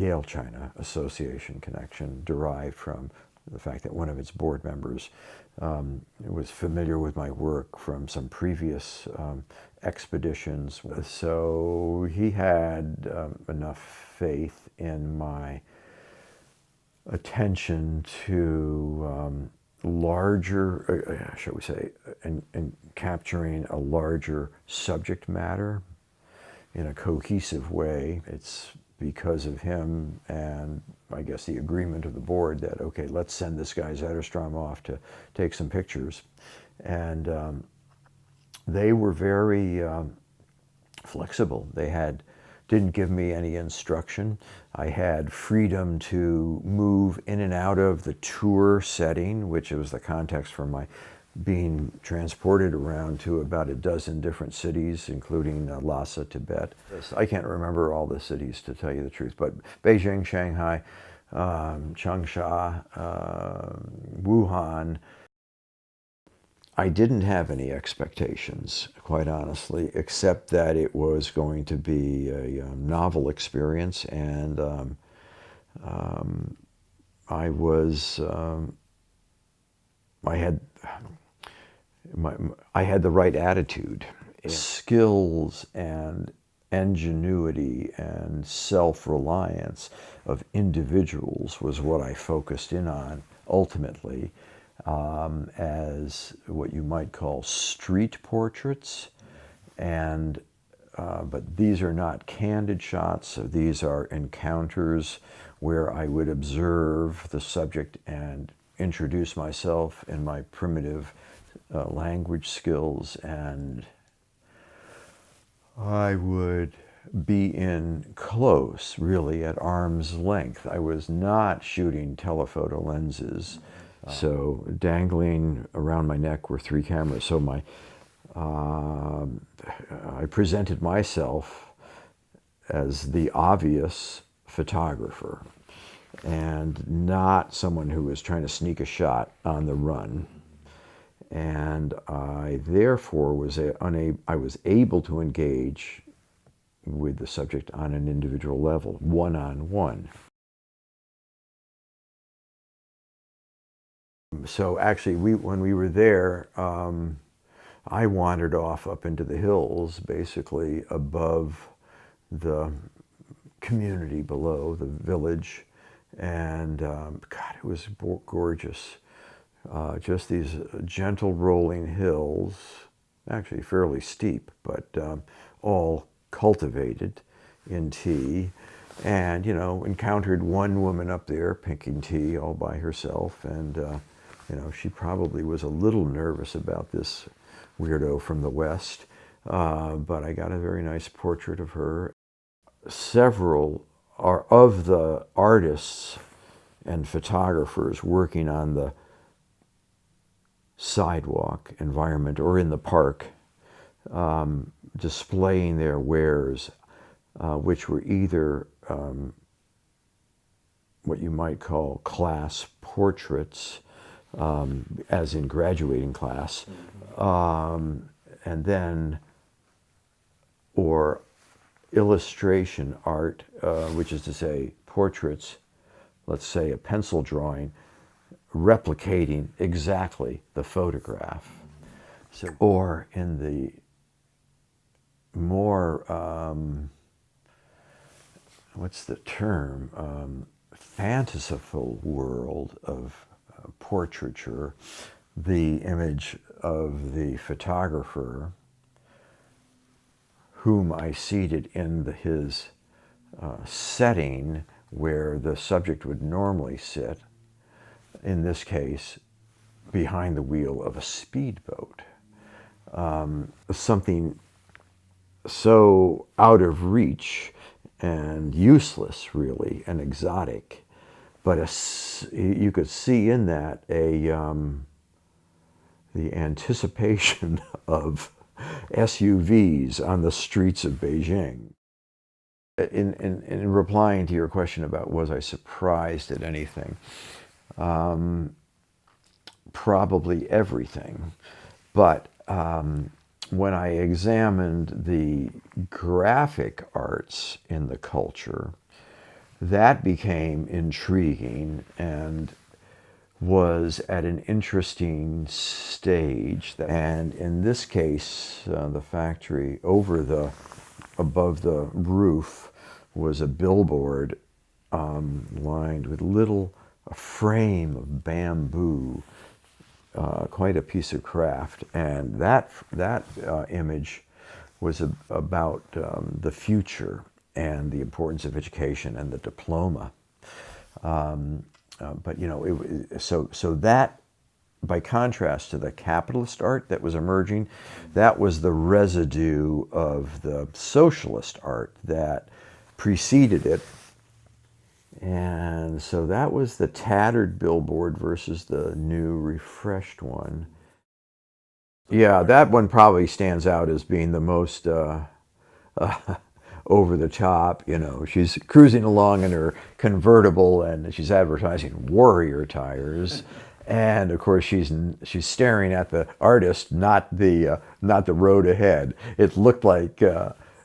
Yale-China Association connection derived from the fact that one of its board members was familiar with my work from some previous expeditions. So he had enough faith in my attention to larger, shall we say, and capturing a larger subject matter in a cohesive way. It's because of him and I guess the agreement of the board that, okay, let's send this guy Zetterstrom off to take some pictures. And they were very flexible. They didn't give me any instruction. I had freedom to move in and out of the tour setting, which was the context for my being transported around to about a dozen different cities, including Lhasa, Tibet. I can't remember all the cities, to tell you the truth, but Beijing, Shanghai, Changsha, Wuhan. I didn't have any expectations, quite honestly, except that it was going to be a novel experience, and I had the right attitude. Skills and ingenuity and self-reliance of individuals was what I focused in on ultimately, as what you might call street portraits. And but these are not candid shots. These are encounters where I would observe the subject and introduce myself in my primitive language skills, and I would be in close, really at arm's length. I was not shooting telephoto lenses. So dangling around my neck were 3 cameras. So I presented myself as the obvious photographer and not someone who was trying to sneak a shot on the run. And I therefore was able to engage with the subject on an individual level, one-on-one. So actually, when we were there, I wandered off up into the hills, basically above the community below, the village, and God, it was gorgeous. Just these gentle rolling hills, actually fairly steep, but all cultivated in tea. And, you know, encountered one woman up there picking tea all by herself, and you know, she probably was a little nervous about this weirdo from the West, but I got a very nice portrait of her. Several of the artists and photographers working on the sidewalk environment or in the park, displaying their wares, which were either what you might call class portraits, as in graduating class, and then, or illustration art, which is to say portraits, let's say a pencil drawing, replicating exactly the photograph. So, or in the more, what's the term, fanciful world of portraiture, the image of the photographer whom I seated in his setting where the subject would normally sit, in this case, behind the wheel of a speedboat. Something so out of reach and useless, really, and exotic. But you could see in that the anticipation of SUVs on the streets of Beijing. In replying to your question about was I surprised at anything, probably everything. But when I examined the graphic arts in the culture, that became intriguing and was at an interesting stage. And in this case, the factory above the roof was a billboard lined with a frame of bamboo, quite a piece of craft. And that image was about the future and the importance of education and the diploma. But you know, so that, by contrast to the capitalist art that was emerging, that was the residue of the socialist art that preceded it. And so that was the tattered billboard versus the new, refreshed one. Yeah, that one probably stands out as being the most over the top. You know, she's cruising along in her convertible and she's advertising Warrior tires. And of course, she's staring at the artist, not the road ahead. It looked like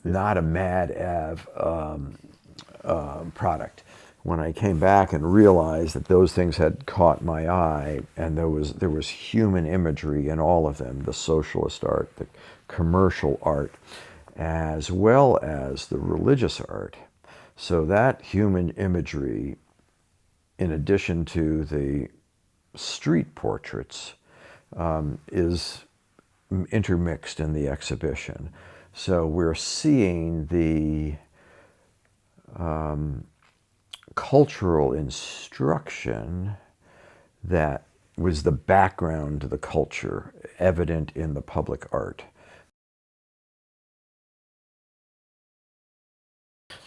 not a Mad Ave product. When I came back and realized that those things had caught my eye, and there was human imagery in all of them, the socialist art, the commercial art, as well as the religious art. So that human imagery, in addition to the street portraits, is intermixed in the exhibition. So we're seeing the cultural instruction that was the background to the culture evident in the public art.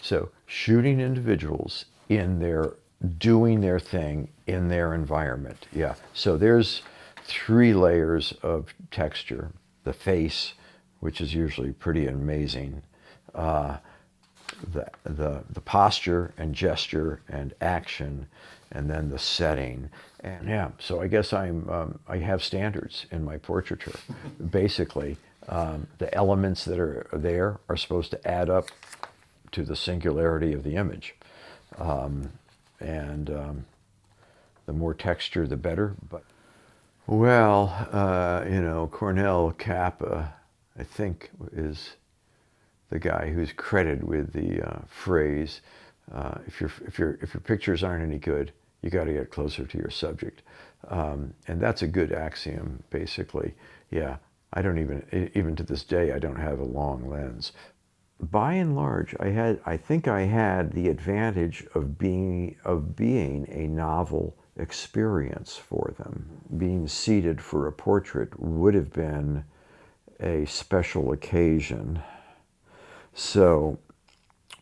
So shooting individuals doing their thing in their environment. Yeah. So there's 3 layers of texture. The face, which is usually pretty amazing. The posture and gesture and action, and then the setting. And yeah, so I guess I have standards in my portraiture. Basically, the elements that are there are supposed to add up to the singularity of the image. The more texture, the better. But well, you know, Cornell Kappa, I think, is the guy who's credited with the phrase, if your pictures aren't any good, you got to get closer to your subject. And that's a good axiom, basically. Yeah, I don't even to this day, I don't have a long lens. By and large, I think I had the advantage of being a novel experience for them. Being seated for a portrait would have been a special occasion. So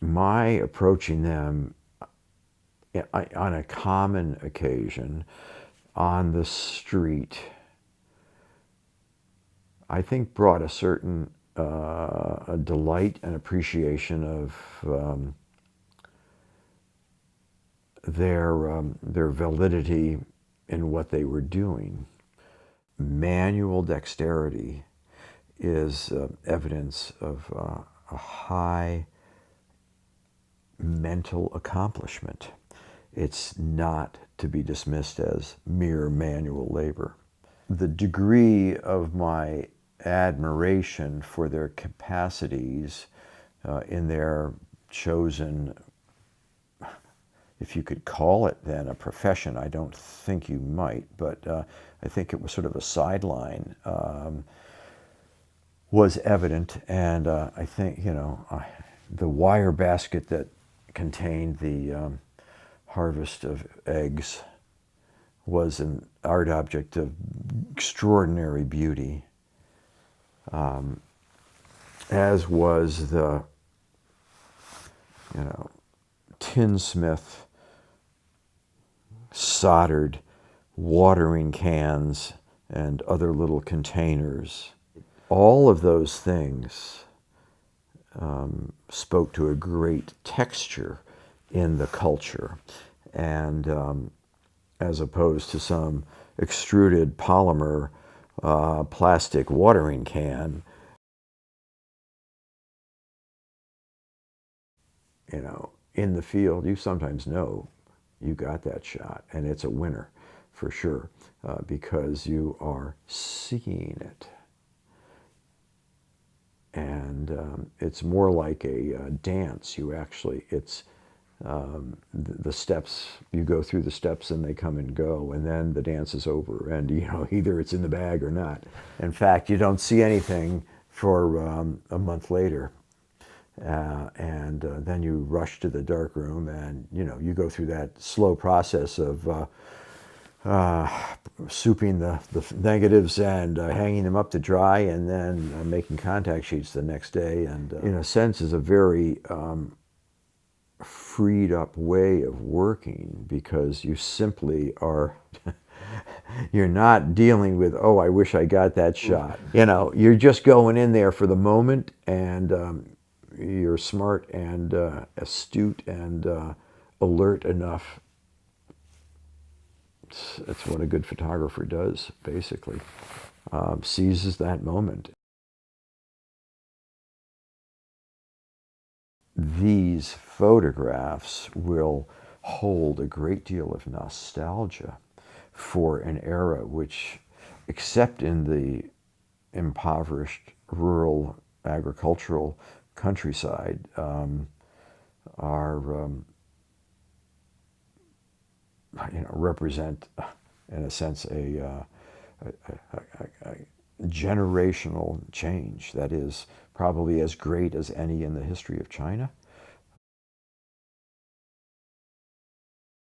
my approaching them on a common occasion on the street, I think brought a certain a delight and appreciation of their validity in what they were doing. Manual dexterity is evidence of a high mental accomplishment. It's not to be dismissed as mere manual labor. The degree of my admiration for their capacities in their chosen, if you could call it then a profession, I don't think you might, but I think it was sort of a sideline, was evident. And I think, you know, the wire basket that contained the harvest of eggs was an art object of extraordinary beauty, as was the, you know, tinsmith soldered watering cans and other little containers. All of those things spoke to a great texture in the culture, and as opposed to some extruded polymer plastic watering can. You know, in the field, you sometimes know you got that shot, and it's a winner for sure, because you are seeing it. And it's more like a dance. You actually, it's the steps, you go through the steps and they come and go, and then the dance is over, and either it's in the bag or not. In fact, you don't see anything for a month later. And then you rush to the dark room, and you go through that slow process of souping the negatives and hanging them up to dry, and then making contact sheets the next day. And in a sense is a very freed up way of working, because you simply are you're not dealing with, oh, I wish I got that shot. You're just going in there for the moment, and you're smart and astute and alert enough. It's what a good photographer does, basically. Seizes that moment. These photographs will hold a great deal of nostalgia for an era which, except in the impoverished rural agricultural countryside, represent, in a sense, a generational change that is probably as great as any in the history of China.